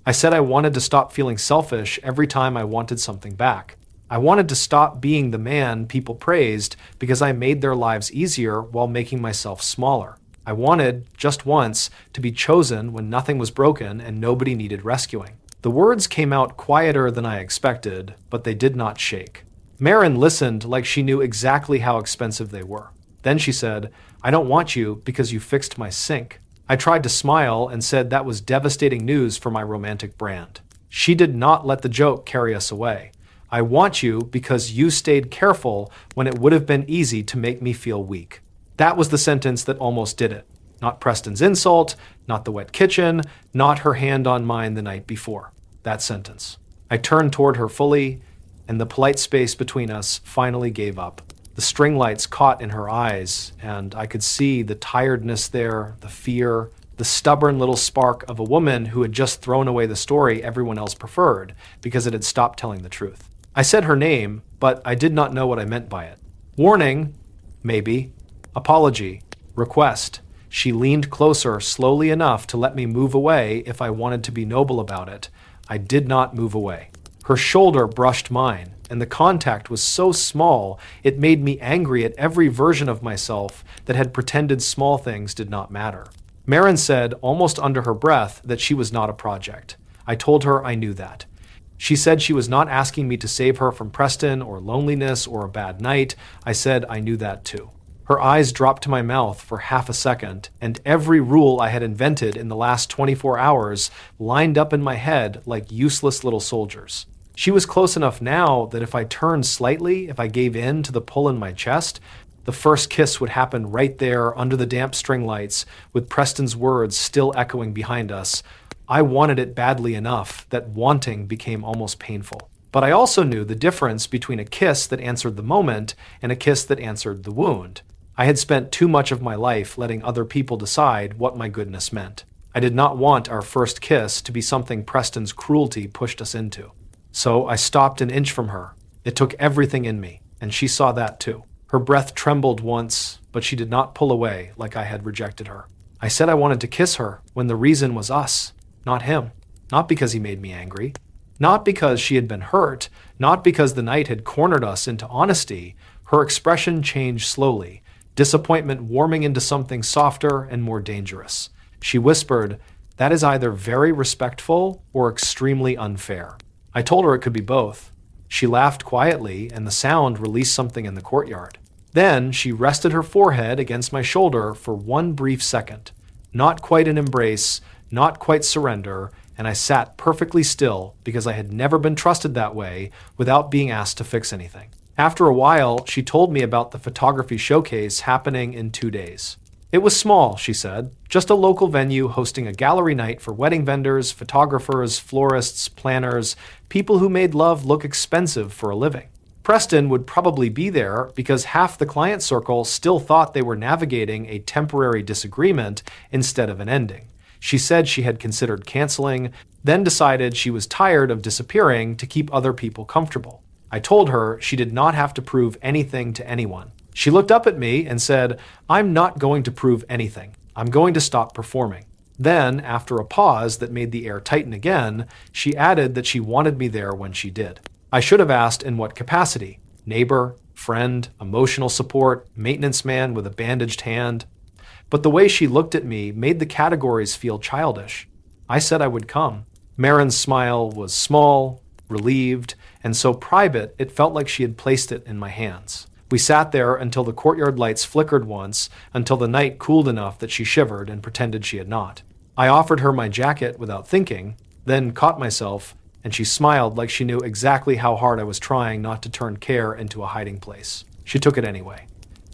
I said I wanted to stop feeling selfish every time I wanted something back. I wanted to stop being the man people praised because I made their lives easier while making myself smaller. I wanted, just once, to be chosen when nothing was broken and nobody needed rescuing. The words came out quieter than I expected, but they did not shake. Maren listened like she knew exactly how expensive they were. Then she said, "I don't want you because you fixed my sink." I tried to smile and said that was devastating news for my romantic brand. She did not let the joke carry us away. "I want you because you stayed careful when it would have been easy to make me feel weak." That was the sentence that almost did it. Not Preston's insult, not the wet kitchen, not her hand on mine the night before. That sentence. I turned toward her fully, and the polite space between us finally gave up. The string lights caught in her eyes, and I could see the tiredness there, the fear, the stubborn little spark of a woman who had just thrown away the story everyone else preferred because it had stopped telling the truth. I said her name, but I did not know what I meant by it. Warning, maybe. Apology. Request. She leaned closer slowly enough to let me move away if I wanted to be noble about it. I did not move away. Her shoulder brushed mine, and the contact was so small it made me angry at every version of myself that had pretended small things did not matter. Maren said, almost under her breath, that she was not a project. I told her I knew that. She said she was not asking me to save her from Preston or loneliness or a bad night. I said I knew that too. Her eyes dropped to my mouth for half a second, and every rule I had invented in the last 24 hours lined up in my head like useless little soldiers. She was close enough now that if I turned slightly, if I gave in to the pull in my chest, the first kiss would happen right there under the damp string lights, with Preston's words still echoing behind us. I wanted it badly enough that wanting became almost painful. But I also knew the difference between a kiss that answered the moment and a kiss that answered the wound. I had spent too much of my life letting other people decide what my goodness meant. I did not want our first kiss to be something Preston's cruelty pushed us into. So I stopped an inch from her. It took everything in me, and she saw that too. Her breath trembled once, but she did not pull away like I had rejected her. I said I wanted to kiss her when the reason was us, not him. Not because he made me angry. Not because she had been hurt. Not because the night had cornered us into honesty. Her expression changed slowly, disappointment warming into something softer and more dangerous. She whispered, "That is either very respectful or extremely unfair." I told her it could be both. She laughed quietly, and the sound released something in the courtyard. Then she rested her forehead against my shoulder for one brief second. Not quite an embrace, not quite surrender, and I sat perfectly still because I had never been trusted that way without being asked to fix anything. After a while, she told me about the photography showcase happening in 2 days. It was small, she said, just a local venue hosting a gallery night for wedding vendors, photographers, florists, planners, people who made love look expensive for a living. Preston would probably be there because half the client circle still thought they were navigating a temporary disagreement instead of an ending. She said she had considered canceling, then decided she was tired of disappearing to keep other people comfortable. I told her she did not have to prove anything to anyone. She looked up at me and said, "I'm not going to prove anything. I'm going to stop performing." Then, after a pause that made the air tighten again, she added that she wanted me there when she did. I should have asked in what capacity: neighbor, friend, emotional support, maintenance man with a bandaged hand. But the way she looked at me made the categories feel childish. I said I would come. Maren's smile was small, relieved, and so private it felt like she had placed it in my hands. We sat there until the courtyard lights flickered once, until the night cooled enough that she shivered and pretended she had not. I offered her my jacket without thinking, then caught myself, and she smiled like she knew exactly how hard I was trying not to turn care into a hiding place. She took it anyway.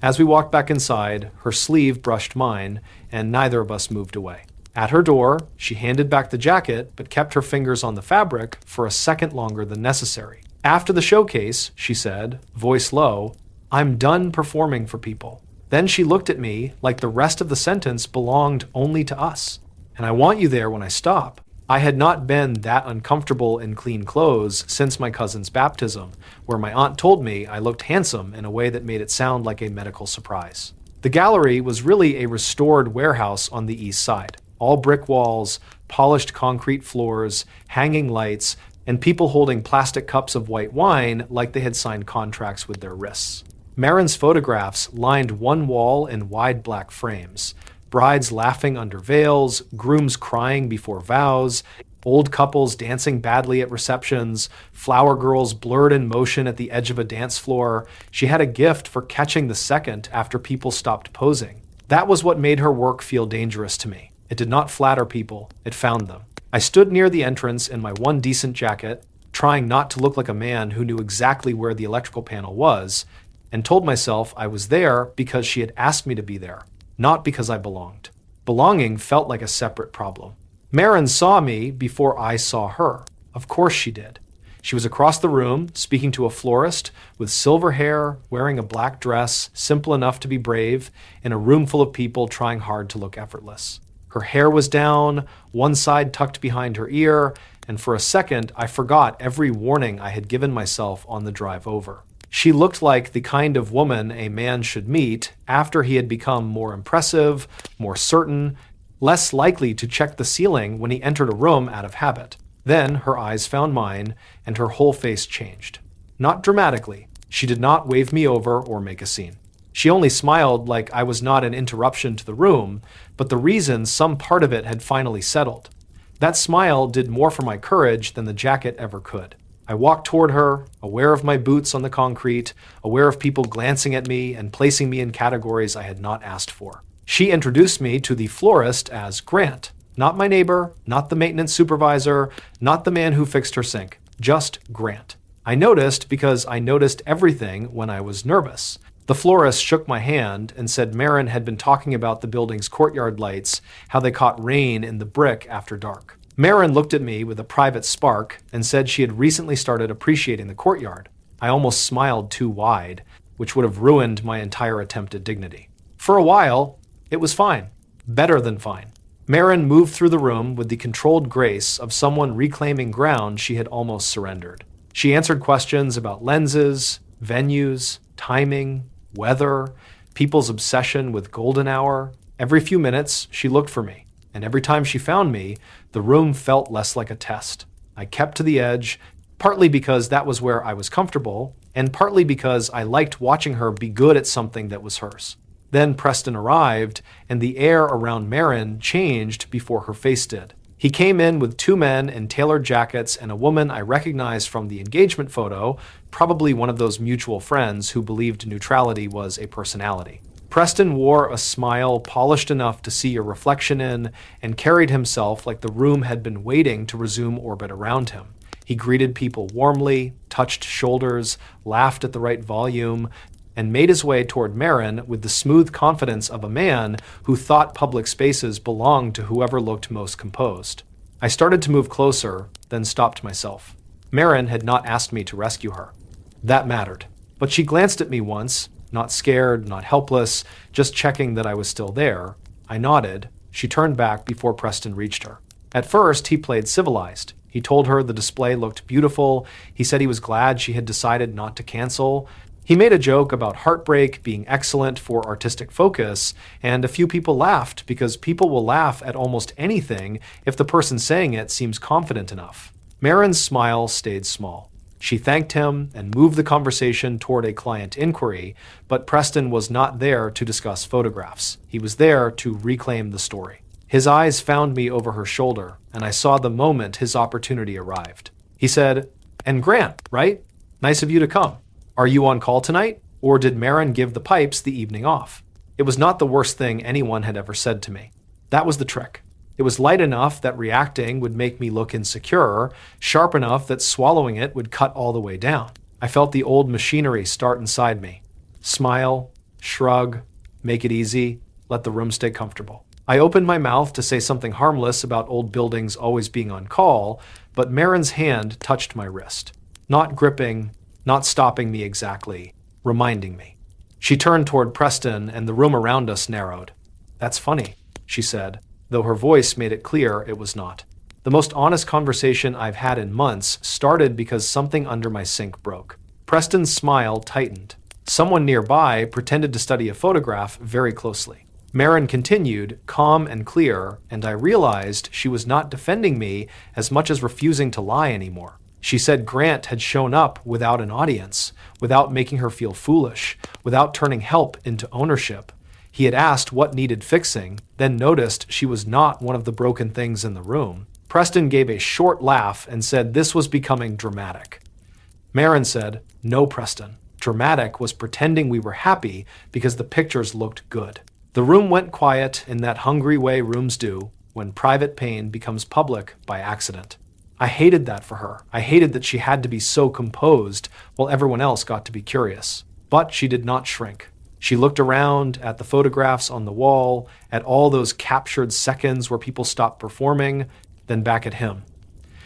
As we walked back inside, her sleeve brushed mine, and neither of us moved away. At her door, she handed back the jacket, but kept her fingers on the fabric for a second longer than necessary. After the showcase, she said, voice low, "I'm done performing for people." Then she looked at me like the rest of the sentence belonged only to us. "And I want you there when I stop." I had not been that uncomfortable in clean clothes since my cousin's baptism, where my aunt told me I looked handsome in a way that made it sound like a medical surprise. The gallery was really a restored warehouse on the east side. All brick walls, polished concrete floors, hanging lights, and people holding plastic cups of white wine like they had signed contracts with their wrists. Maren's photographs lined one wall in wide black frames. Brides laughing under veils, grooms crying before vows, old couples dancing badly at receptions, flower girls blurred in motion at the edge of a dance floor. She had a gift for catching the second after people stopped posing. That was what made her work feel dangerous to me. It did not flatter people, it found them. I stood near the entrance in my one decent jacket, trying not to look like a man who knew exactly where the electrical panel was, and told myself I was there because she had asked me to be there, not because I belonged. Belonging felt like a separate problem. Maren saw me before I saw her. Of course she did. She was across the room, speaking to a florist, with silver hair, wearing a black dress, simple enough to be brave, in a room full of people trying hard to look effortless. Her hair was down, one side tucked behind her ear, and for a second I forgot every warning I had given myself on the drive over. She looked like the kind of woman a man should meet after he had become more impressive, more certain, less likely to check the ceiling when he entered a room out of habit. Then her eyes found mine, and her whole face changed. Not dramatically. She did not wave me over or make a scene. She only smiled like I was not an interruption to the room, but the reason some part of it had finally settled. That smile did more for my courage than the jacket ever could. I walked toward her, aware of my boots on the concrete, aware of people glancing at me and placing me in categories I had not asked for. She introduced me to the florist as Grant. Not my neighbor, not the maintenance supervisor, not the man who fixed her sink. Just Grant. I noticed because I noticed everything when I was nervous. The florist shook my hand and said Maren had been talking about the building's courtyard lights, how they caught rain in the brick after dark. Maren looked at me with a private spark and said she had recently started appreciating the courtyard. I almost smiled too wide, which would have ruined my entire attempt at dignity. For a while, it was fine. Better than fine. Maren moved through the room with the controlled grace of someone reclaiming ground she had almost surrendered. She answered questions about lenses, venues, timing, weather, people's obsession with golden hour, Every few minutes, she looked for me, and every time she found me, the room felt less like a test. I kept to the edge, partly because that was where I was comfortable, and partly because I liked watching her be good at something that was hers. Then Preston arrived, and the air around Maren changed before her face did. He came in with two men in tailored jackets and a woman I recognized from the engagement photo, probably one of those mutual friends who believed neutrality was a personality. Preston wore a smile polished enough to see a reflection in, and carried himself like the room had been waiting to resume orbit around him. He greeted people warmly, touched shoulders, laughed at the right volume, and made his way toward Maren with the smooth confidence of a man who thought public spaces belonged to whoever looked most composed. I started to move closer, then stopped myself. Maren had not asked me to rescue her. That mattered. But she glanced at me once, not scared, not helpless, just checking that I was still there. I nodded. She turned back before Preston reached her. At first, he played civilized. He told her the display looked beautiful. He said he was glad she had decided not to cancel. He made a joke about heartbreak being excellent for artistic focus, and a few people laughed because people will laugh at almost anything if the person saying it seems confident enough. Maren's smile stayed small. She thanked him and moved the conversation toward a client inquiry, but Preston was not there to discuss photographs. He was there to reclaim the story. His eyes found me over her shoulder, and I saw the moment his opportunity arrived. He said, "And Grant, right? Nice of you to come. Are you on call tonight, or did Maren give the pipes the evening off?" It was not the worst thing anyone had ever said to me. That was the trick. It was light enough that reacting would make me look insecure, sharp enough that swallowing it would cut all the way down. I felt the old machinery start inside me. Smile, shrug, make it easy, let the room stay comfortable. I opened my mouth to say something harmless about old buildings always being on call, but Maren's hand touched my wrist. Not gripping, not stopping me exactly, reminding me. She turned toward Preston, and the room around us narrowed. "That's funny," she said, though her voice made it clear it was not. The most honest conversation I've had in months started because something under my sink broke. Preston's smile tightened. Someone nearby pretended to study a photograph very closely. Maren continued, calm and clear, and I realized she was not defending me as much as refusing to lie anymore. She said Grant had shown up without an audience, without making her feel foolish, without turning help into ownership. He had asked what needed fixing, then noticed she was not one of the broken things in the room. Preston gave a short laugh and said this was becoming dramatic. Maren said, "No, Preston. Dramatic was pretending we were happy because the pictures looked good." The room went quiet in that hungry way rooms do when private pain becomes public by accident. I hated that for her. I hated that she had to be so composed while everyone else got to be curious. But she did not shrink. She looked around at the photographs on the wall, at all those captured seconds where people stopped performing, then back at him.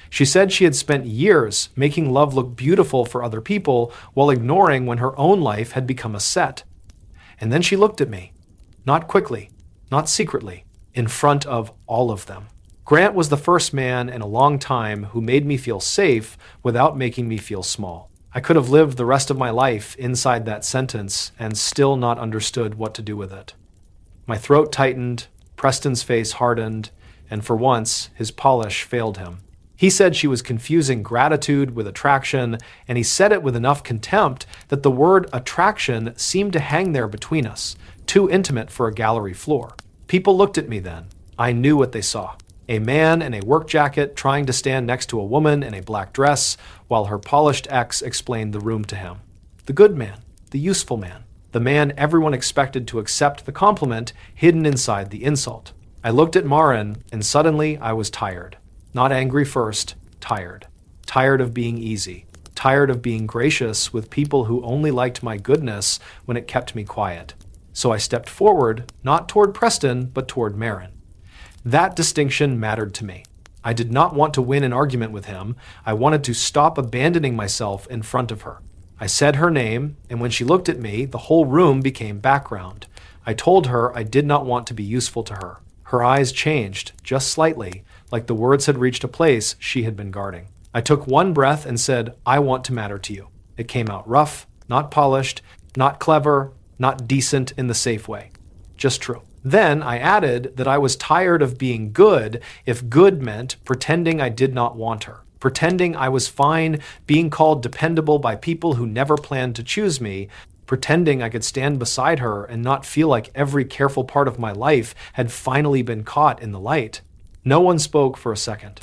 She said she had spent years making love look beautiful for other people while ignoring when her own life had become a set. And then she looked at me. Not quickly, not secretly, in front of all of them. Grant was the first man in a long time who made me feel safe without making me feel small. I could have lived the rest of my life inside that sentence and still not understood what to do with it. My throat tightened, Preston's face hardened, and for once, his polish failed him. He said she was confusing gratitude with attraction, and he said it with enough contempt that the word attraction seemed to hang there between us, too intimate for a gallery floor. People looked at me then. I knew what they saw. A man in a work jacket trying to stand next to a woman in a black dress while her polished ex explained the room to him. The good man, the useful man, the man everyone expected to accept the compliment hidden inside the insult. I looked at Maren, and suddenly I was tired. Not angry first, tired. Tired of being easy. Tired of being gracious with people who only liked my goodness when it kept me quiet. So I stepped forward, not toward Preston, but toward Maren. That distinction mattered to me. I did not want to win an argument with him. I wanted to stop abandoning myself in front of her. I said her name, and when she looked at me, the whole room became background. I told her I did not want to be useful to her. Her eyes changed, just slightly, like the words had reached a place she had been guarding. I took one breath and said, "I want to matter to you." It came out rough, not polished, not clever, not decent in the safe way. Just true. Then I added that I was tired of being good if good meant pretending I did not want her, pretending I was fine being called dependable by people who never planned to choose me, pretending I could stand beside her and not feel like every careful part of my life had finally been caught in the light. No one spoke for a second.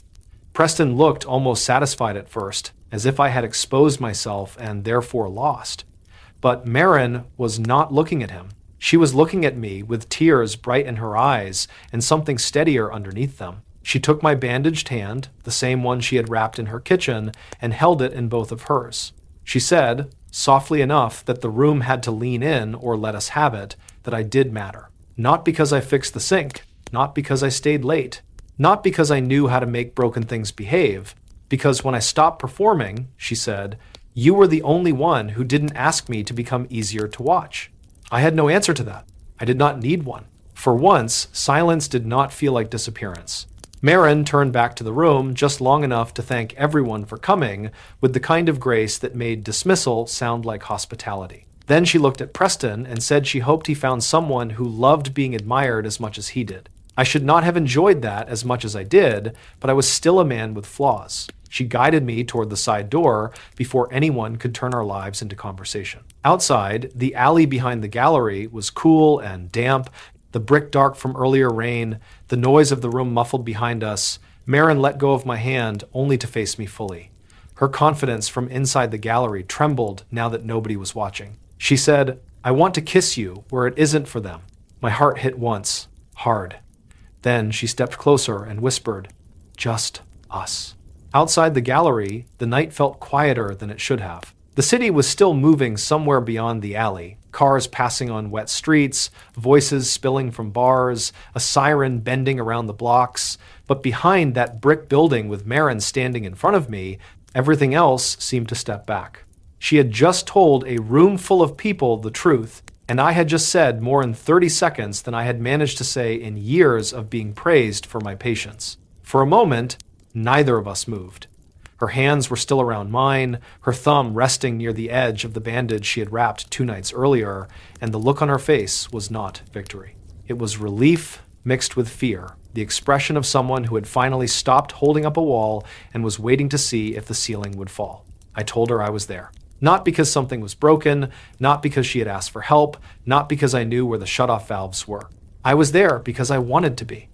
Preston looked almost satisfied at first, as if I had exposed myself and therefore lost. But Maren was not looking at him. She was looking at me with tears bright in her eyes and something steadier underneath them. She took my bandaged hand, the same one she had wrapped in her kitchen, and held it in both of hers. She said, softly enough that the room had to lean in or let us have it, that I did matter. Not because I fixed the sink, not because I stayed late, not because I knew how to make broken things behave, because when I stopped performing, she said, you were the only one who didn't ask me to become easier to watch. I had no answer to that. I did not need one. For once, silence did not feel like disappearance. Maren turned back to the room just long enough to thank everyone for coming with the kind of grace that made dismissal sound like hospitality. Then she looked at Preston and said she hoped he found someone who loved being admired as much as he did. I should not have enjoyed that as much as I did, but I was still a man with flaws. She guided me toward the side door before anyone could turn our lives into conversation. Outside, the alley behind the gallery was cool and damp, the brick dark from earlier rain, the noise of the room muffled behind us. Maren let go of my hand only to face me fully. Her confidence from inside the gallery trembled now that nobody was watching. She said, I want to kiss you where it isn't for them. My heart hit once, hard. Then she stepped closer and whispered, just us. Outside the gallery, the night felt quieter than it should have. The city was still moving somewhere beyond the alley, cars passing on wet streets, voices spilling from bars, a siren bending around the blocks. But behind that brick building with Maren standing in front of me, everything else seemed to step back. She had just told a room full of people the truth, and I had just said more in 30 seconds than I had managed to say in years of being praised for my patience. For a moment, neither of us moved. Her hands were still around mine, her thumb resting near the edge of the bandage she had wrapped 2 nights earlier, and the look on her face was not victory. It was relief mixed with fear, the expression of someone who had finally stopped holding up a wall and was waiting to see if the ceiling would fall. I told her I was there. Not because something was broken, not because she had asked for help, not because I knew where the shutoff valves were. I was there because I wanted to be.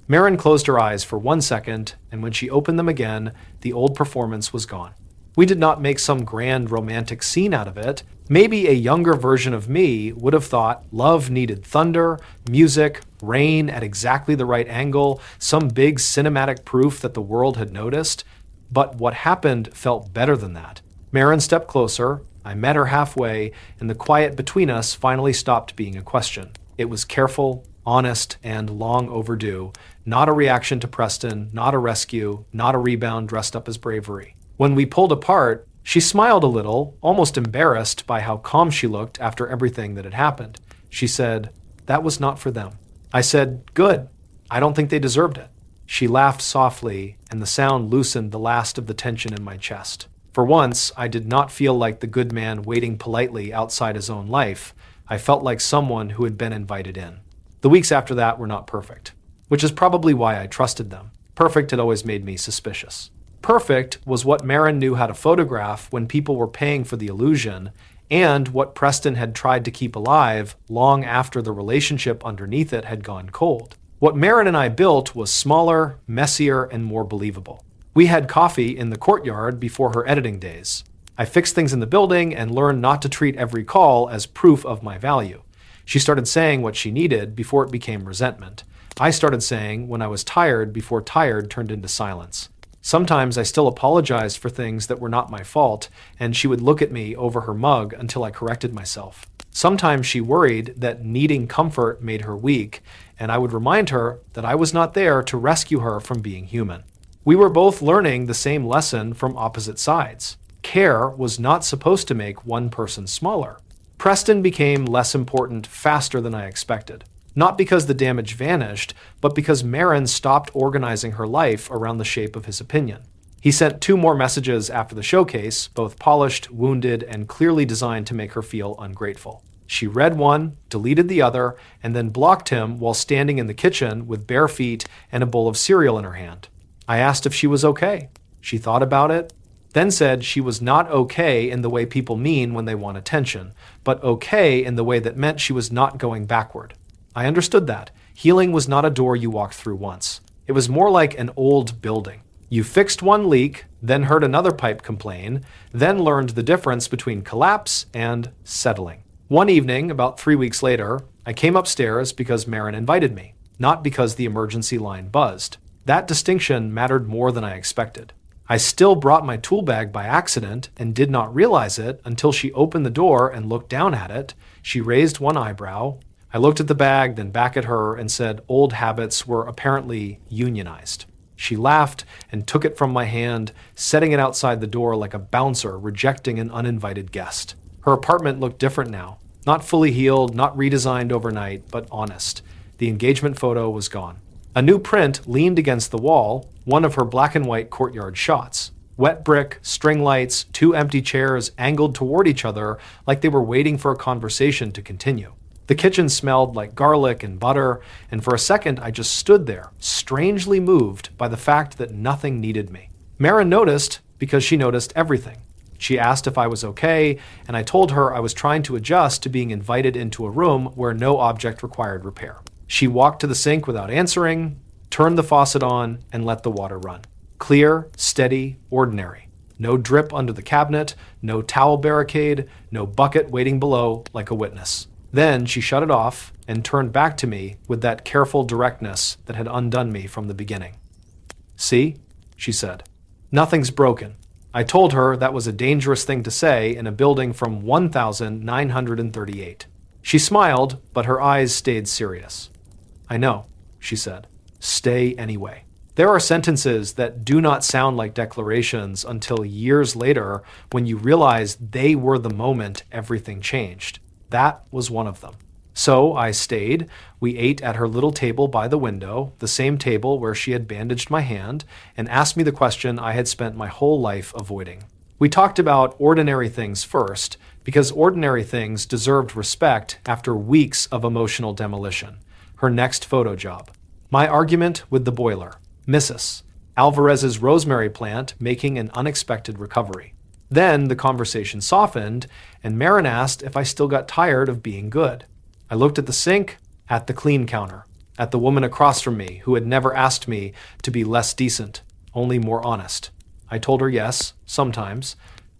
Maren closed her eyes for 1 second, and when she opened them again, the old performance was gone. We did not make some grand romantic scene out of it. Maybe a younger version of me would have thought love needed thunder, music, rain at exactly the right angle, some big cinematic proof that the world had noticed. But what happened felt better than that. Maren stepped closer, I met her halfway, and the quiet between us finally stopped being a question. It was careful, honest, and long overdue. Not a reaction to Preston, not a rescue, not a rebound dressed up as bravery. When we pulled apart, she smiled a little, almost embarrassed by how calm she looked after everything that had happened. She said, that was not for them. I said, good. I don't think they deserved it. She laughed softly, and the sound loosened the last of the tension in my chest. For once, I did not feel like the good man waiting politely outside his own life. I felt like someone who had been invited in. The weeks after that were not perfect, which is probably why I trusted them. Perfect had always made me suspicious. Perfect was what Maren knew how to photograph when people were paying for the illusion, and what Preston had tried to keep alive long after the relationship underneath it had gone cold. What Maren and I built was smaller, messier, and more believable. We had coffee in the courtyard before her editing days. I fixed things in the building and learned not to treat every call as proof of my value. She started saying what she needed before it became resentment. I started saying when I was tired before tired turned into silence. Sometimes I still apologized for things that were not my fault, and she would look at me over her mug until I corrected myself. Sometimes she worried that needing comfort made her weak, and I would remind her that I was not there to rescue her from being human. We were both learning the same lesson from opposite sides. Care was not supposed to make one person smaller. Preston became less important faster than I expected. Not because the damage vanished, but because Maren stopped organizing her life around the shape of his opinion. He sent 2 more messages after the showcase, both polished, wounded, and clearly designed to make her feel ungrateful. She read one, deleted the other, and then blocked him while standing in the kitchen with bare feet and a bowl of cereal in her hand. I asked if she was okay. She thought about it, then said she was not okay in the way people mean when they want attention, but okay in the way that meant she was not going backward. I understood that. Healing was not a door you walked through once. It was more like an old building. You fixed one leak, then heard another pipe complain, then learned the difference between collapse and settling. One evening, about 3 weeks later, I came upstairs because Maren invited me, not because the emergency line buzzed. That distinction mattered more than I expected. I still brought my tool bag by accident and did not realize it until she opened the door and looked down at it. She raised one eyebrow. I looked at the bag, then back at her, and said old habits were apparently unionized. She laughed and took it from my hand, setting it outside the door like a bouncer rejecting an uninvited guest. Her apartment looked different now. Not fully healed, not redesigned overnight, but honest. The engagement photo was gone. A new print leaned against the wall, one of her black and white courtyard shots. Wet brick, string lights, two empty chairs angled toward each other like they were waiting for a conversation to continue. The kitchen smelled like garlic and butter, and for a second I just stood there, strangely moved by the fact that nothing needed me. Maren noticed because she noticed everything. She asked if I was okay, and I told her I was trying to adjust to being invited into a room where no object required repair. She walked to the sink without answering, turned the faucet on, and let the water run. Clear, steady, ordinary. No drip under the cabinet, no towel barricade, no bucket waiting below like a witness. Then she shut it off and turned back to me with that careful directness that had undone me from the beginning. "See?" she said. "Nothing's broken." I told her that was a dangerous thing to say in a building from 1938. She smiled, but her eyes stayed serious. "I know," she said. "Stay anyway." There are sentences that do not sound like declarations until years later when you realize they were the moment everything changed. That was one of them. So I stayed. We ate at her little table by the window, the same table where she had bandaged my hand, and asked me the question I had spent my whole life avoiding. We talked about ordinary things first, because ordinary things deserved respect after weeks of emotional demolition. Her next photo job. My argument with the boiler. Mrs. Alvarez's rosemary plant making an unexpected recovery. Then the conversation softened, and Maren asked if I still got tired of being good. I looked at the sink, at the clean counter, at the woman across from me who had never asked me to be less decent, only more honest. I told her yes, sometimes,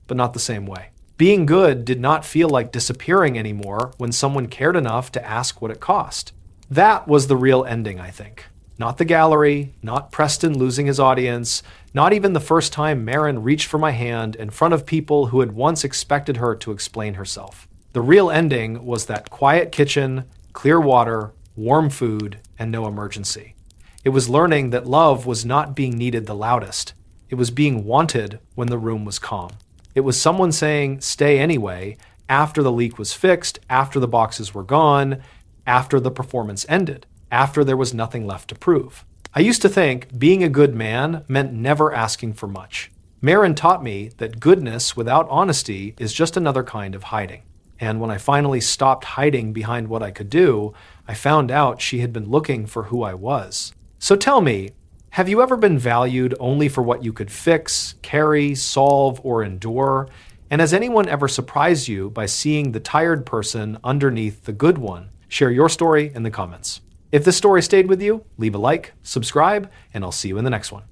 but not the same way. Being good did not feel like disappearing anymore when someone cared enough to ask what it cost. That was the real ending, I think. Not the gallery, not Preston losing his audience, not even the first time Maren reached for my hand in front of people who had once expected her to explain herself. The real ending was that quiet kitchen, clear water, warm food, and no emergency. It was learning that love was not being needed the loudest. It was being wanted when the room was calm. It was someone saying, "Stay anyway," after the leak was fixed, after the boxes were gone, after the performance ended, after there was nothing left to prove. I used to think being a good man meant never asking for much. Maren taught me that goodness without honesty is just another kind of hiding. And when I finally stopped hiding behind what I could do, I found out she had been looking for who I was. So tell me, have you ever been valued only for what you could fix, carry, solve, or endure? And has anyone ever surprised you by seeing the tired person underneath the good one? Share your story in the comments. If this story stayed with you, leave a like, subscribe, and I'll see you in the next one.